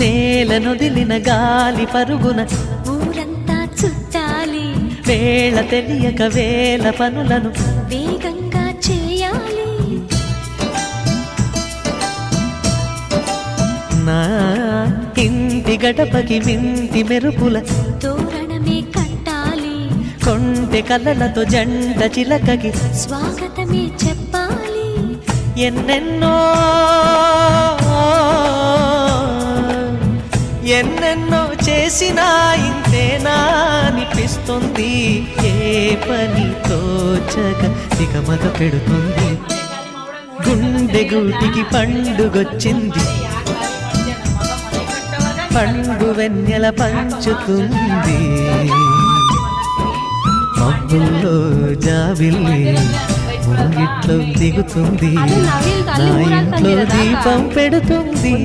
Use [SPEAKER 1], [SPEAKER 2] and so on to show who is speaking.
[SPEAKER 1] నేలనొదిలిన గాలి పరుగున
[SPEAKER 2] ఊరంతా చుట్టాలి,
[SPEAKER 1] వేళ తెలియక వేల పనులను
[SPEAKER 2] వేగంగా చేయాలి.
[SPEAKER 1] నా ఇంటి గడపకి వింటి మెరుపుల
[SPEAKER 2] తోరణమే కట్టాలి,
[SPEAKER 1] కొంటె కలలతో జంట చిలకకి
[SPEAKER 2] స్వాగతమే చెప్పాలి.
[SPEAKER 1] ఎన్నెన్నో ఎన్నెన్నో చేసినా ఇంతేనా అనిపిస్తుంది. ఏ పని తోచక దిగమగ పెడుతుంది. గుండె గూటికి పండుగొచ్చింది, పండు వెన్నెల పంచుతుంది. మబ్బుల్లో జాబిల్లి ముంగిట్లో దిగుతుంది, నా ఇంట్లో దీపం పెడుతుంది.